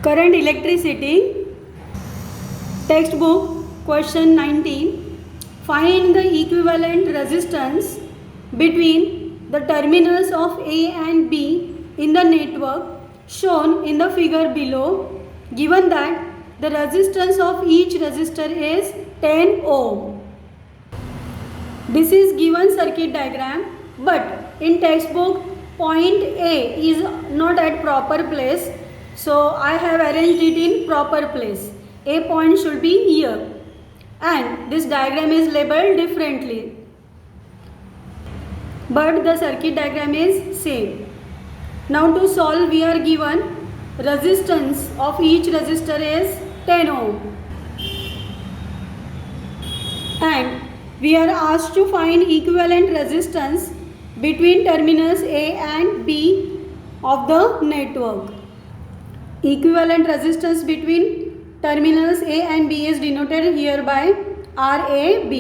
Current electricity. Textbook question 19. Find the equivalent resistance between the terminals of A and B in the network shown in the figure below, given that the resistance of each resistor is 10 ohm. This is given circuit diagram, but in textbook point A is not at proper place, so I have arranged it in proper place. A point should be here, and this diagram is labeled differently, but the circuit diagram is same. Now to solve, we are given resistance of each resistor is 10 ohm, and we are asked to find equivalent resistance between terminals A and B of the network. Equivalent resistance between terminals A and B is denoted here by RAB.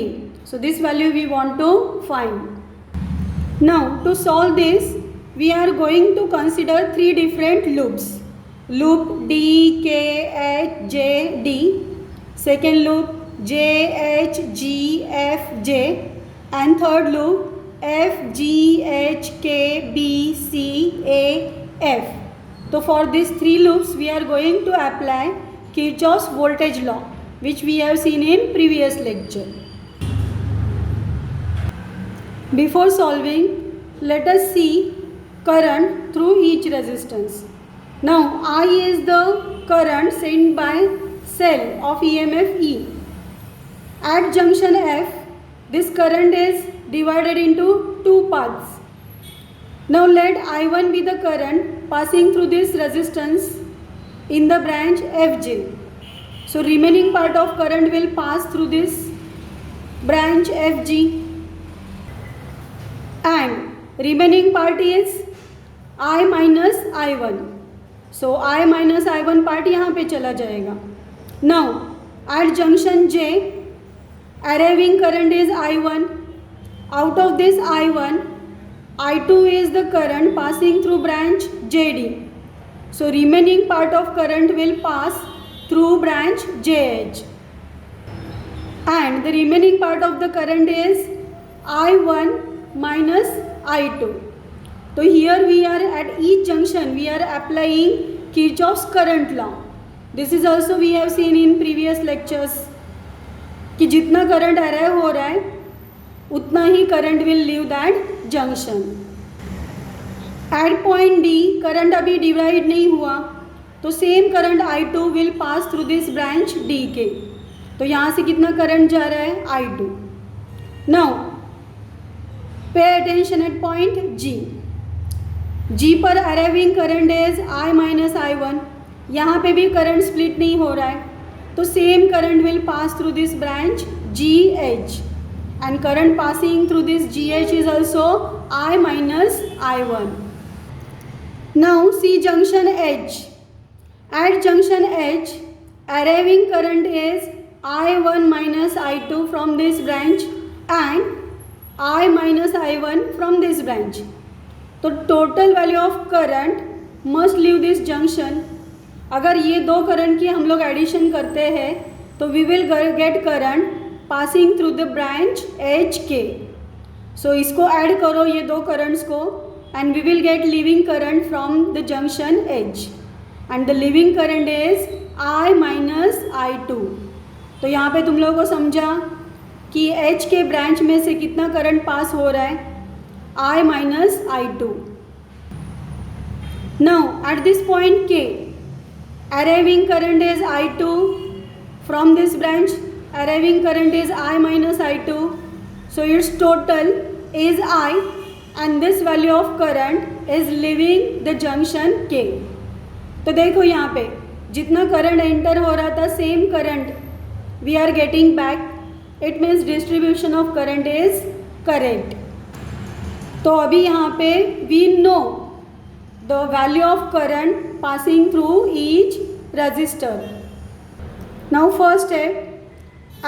So this value we want to find. Now to solve this, we are going to consider three different loops. Loop D, K, H, J, D. Second loop J, H, G, F, J. And third loop F, G, H, K, B, C, A, F. So for these three loops, we are going to apply Kirchhoff's voltage law, which we have seen in previous lecture. Before solving, let us see current through each resistance. Now I is the current sent by cell of EMF E. At junction F, this current is divided into two paths. Now let I1 be the current passing through this resistance in the branch Fj. So remaining part of current will pass through this branch Fg, and remaining part is I minus I1. So I minus I1 part यहाँ पे चला जाएगा. Now at junction J, arriving current is I1. Out of this I1, I2 is the current passing through branch JD. So remaining part of current will pass through branch JH. And the remaining part of the current is I1 minus I2. So here we are at each junction, we are applying Kirchhoff's current law. This is also we have seen in previous lectures कि जितना current arrive हो रहा है उतना ही current will leave that junction. At point D current अभी divide नहीं हुआ, तो same current I2 will pass through this branch D K. तो यहाँ से कितना करंट जा रहा है I2. Now pay attention eight point जी पर arriving current is I minus I1. यहाँ पे भी करंट स्प्लिट नहीं हो रहा है, तो same current will pass through this branch GH, and current passing through this GH is also I minus I1. Now see junction H. At junction H, arriving current is I1 minus I2 from this branch and I minus I1 from this branch. तो total value of current must leave this junction. अगर ये दो current की हम लोग addition करते हैं तो we will get current passing through the branch H K. So इसको ऐड करो ये दो करंट्स को and we will get living current from the junction H, and the living current is I minus I2. तो यहाँ पे तुम लोगों को समझा कि एच के ब्रांच में से कितना करंट पास हो रहा है I minus I2. Now at this point के arriving current is I2 from this branch, arriving current is I minus I2, so its total is I, and this value of current is leaving the junction K. तो देखो यहाँ पे जितना current enter हो रहा था same current we are getting back. It means distribution of current is correct. तो अभी यहाँ पे we know the value of current passing through each resistor. Now first step,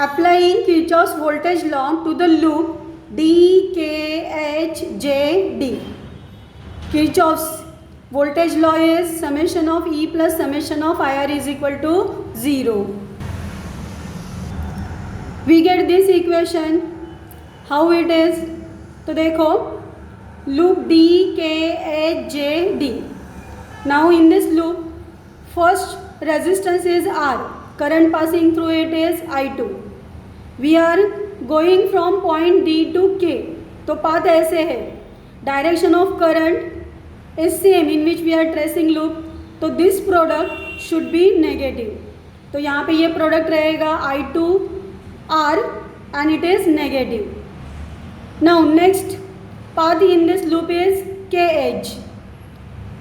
applying Kirchhoff's voltage law to the loop D, K, H, J, D. Kirchhoff's voltage law is summation of E plus summation of IR is equal to 0. We get this equation. How it is? तो देखो loop D K H J D. Now in this loop, first resistance is R. Current passing through it is I2. We are going from point D to K. तो path ऐसे है. Direction of current is same in which we are tracing loop. तो this product should be negative. तो यहाँ पे ये product रहेगा I2 R and it is negative. Now next path in this loop is KH.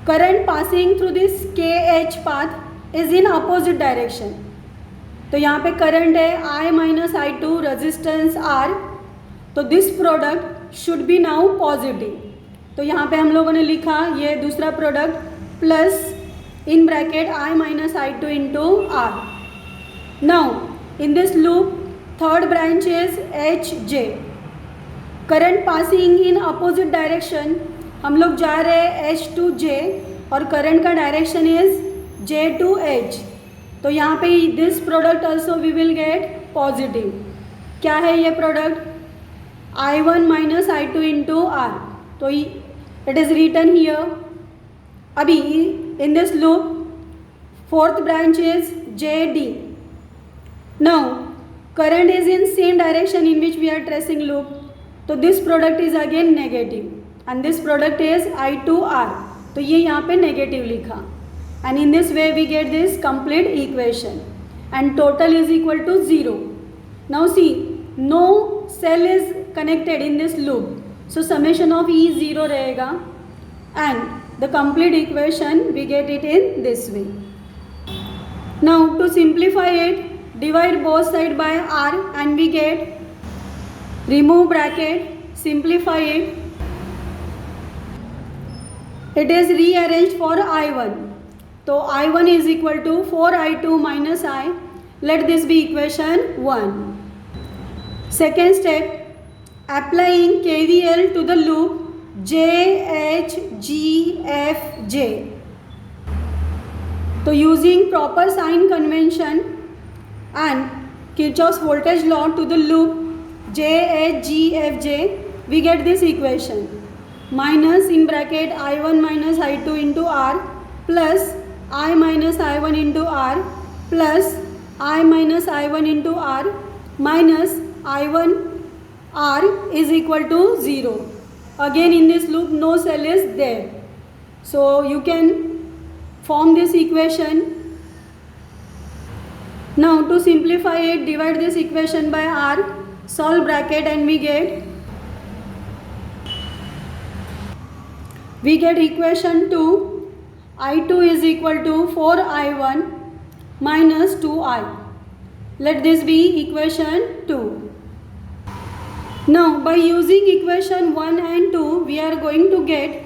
Current passing through this KH path is in opposite direction. तो यहाँ पे current है I minus I2 resistance R. तो this product should be now positive. तो यहाँ पे हम लोगों ने लिखा ये दूसरा product plus in bracket I minus I2 into R. Now in this loop third branch is HJ. Current passing in opposite direction. हम लोग जा रहे हैं H to J और करंट का direction is J to H. तो यहाँ पे this product also we will get positive. क्या है ये product? I1 minus I2 into R. तो it is written here. अभी in this loop fourth branch is JD. Now current is in same direction in which we are tracing loop. तो this product is again negative and this product is I2R. तो ये यहाँ पे negative लिखा and in this way we get this complete equation and total is equal to 0. Now see, no cell is connected in this loop. So summation of E 0 रहेगा and the complete equation we get it in this way. Now to simplify it, divide both side by R and we get, remove bracket, simplify it. It is rearranged for I1. So I1 is equal to 4I2 minus I. Let this be equation 1. Second step, applying KVL to the loop JHGFJ. तो using proper sign convention and Kirchhoff's voltage law to the loop JHGFJ, we get this equation. Minus in bracket I1 minus I2 into R plus I minus I1 into R plus I minus I1 into R minus I1 R is equal to 0. Again in this loop no cell is there. So you can form this equation. Now to simplify it, divide this equation by R, solve bracket and we get equation 2. I2 is equal to 4I1 minus 2I. Let this be equation 2. Now by using equation 1 and 2 we are going to get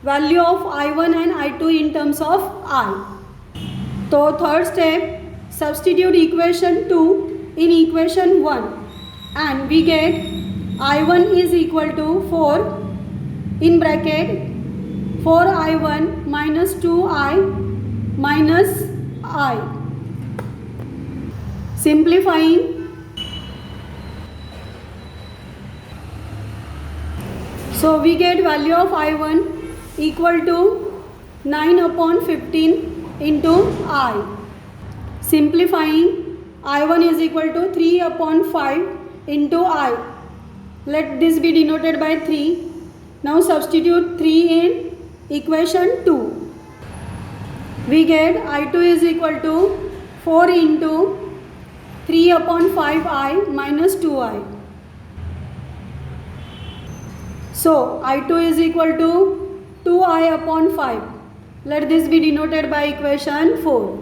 value of I1 and I2 in terms of I. So third step, substitute equation 2 in equation 1 and we get I1 is equal to 4 in bracket 4I1 minus 2I minus I. Simplifying, so we get value of I1 equal to 9 upon 15 into I. Simplifying, I1 is equal to 3 upon 5 into I. Let this be denoted by 3. Now substitute 3 in equation 2. We get I2 is equal to 4 into 3 upon 5I minus 2I. So I2 is equal to 2I upon 5. Let this be denoted by equation 4.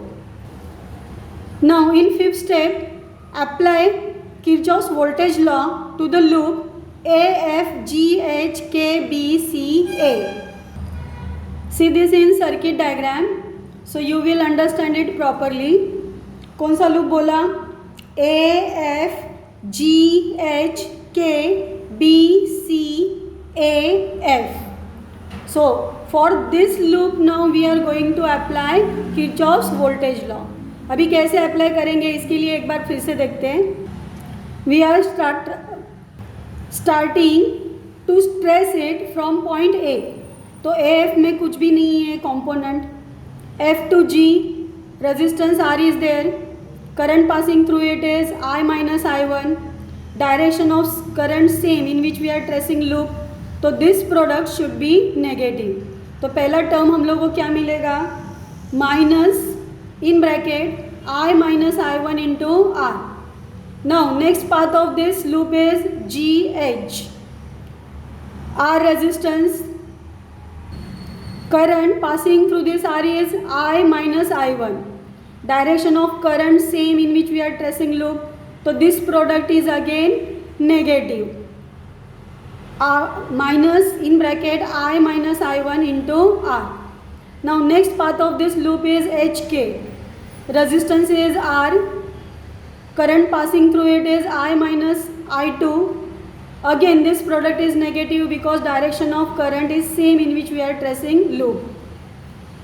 Now in fifth step, apply Kirchhoff's voltage law to the loop AFGHKBCA. See this in circuit diagram, so you will understand it properly. कौन सा loop बोला? AFGHKBCAF. So for this loop now we are going to apply Kirchhoff's voltage law. अभी कैसे apply करेंगे इसके लिए एक बार फिर से देखते हैं. We are starting to trace it from point A. तो AF में कुछ भी नहीं है component. F to G resistance R is there. Current passing through it is I minus I1. Direction of current same in which we are tracing loop. तो this product should be negative. तो पहला term हम लोग को क्या मिलेगा, minus in bracket I minus I1 into R. Now next path of this loop is GH. R resistance, current passing through this R is I minus I1. Direction of current same in which we are tracing loop. So this product is again negative. Minus in bracket I minus I1 into R. Now next path of this loop is HK. Resistance is R. Current passing through it is I minus I2. Again this product is negative because direction of current is same in which we are tracing loop.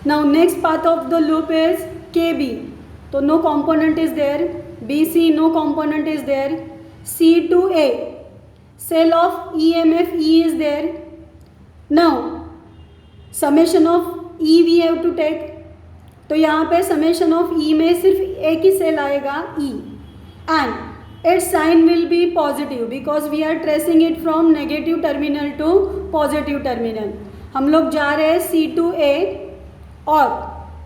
Now next path of the loop is KB. So no component is there. BC no component is there. C to A. Cell of EMF E is there. Now summation of E we have to take. तो यहाँ पे summation of E में सिर्फ एक ही cell आएगा E and its sign will be positive because we are tracing it from negative terminal to positive terminal. हम लोग जा रहे हैं C to A और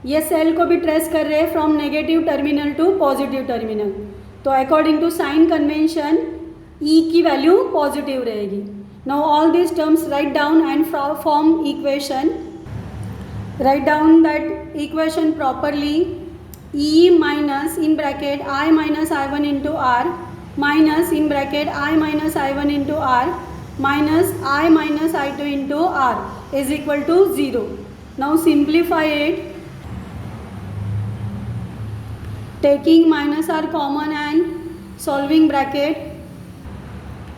ये सेल को भी ट्रेस कर रहे हैं from negative terminal to positive terminal. तो according to sign convention E की वैल्यू पॉजिटिव रहेगी. Now all this terms write down and form equation. Write down that equation properly. E minus in bracket I minus I1 into R minus in bracket I minus I1 into R minus I minus I2 into R is equal to 0. Now simplify it. Taking minus R common and solving bracket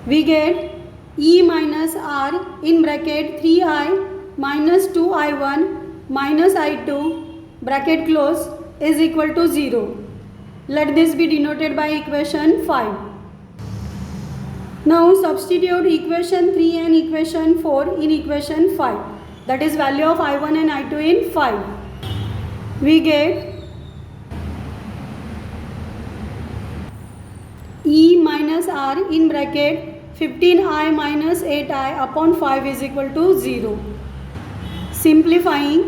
we get E minus R in bracket 3I minus 2I1 minus I2 bracket close is equal to 0. Let this be denoted by equation 5. Now substitute equation 3 and equation 4 in equation 5. That is value of I1 and I2 in 5. We get E minus R in bracket 15I minus 8I upon 5 is equal to 0. Simplifying,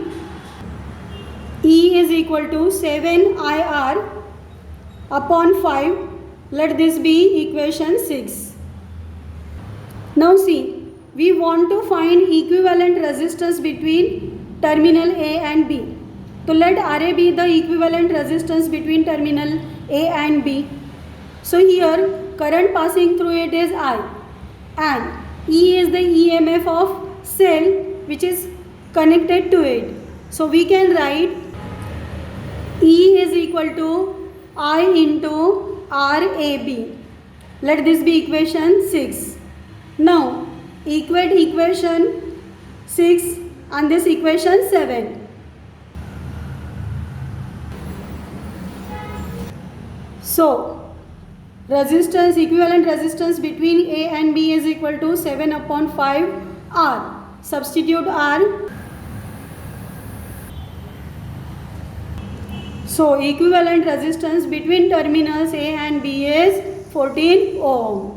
E is equal to 7IR upon 5. Let this be equation 6. Now see, we want to find equivalent resistance between terminal A and B. So let RA be the equivalent resistance between terminal A and B. So here current passing through it is I and E is the EMF of cell which is connected to it. So we can write E is equal to I into RAB. Let this be equation 6. Now equate equation 6 and this equation 7. So resistance, equivalent resistance between A and B is equal to 7 upon 5 R. Substitute R. So equivalent resistance between terminals A and B is 14 ohm.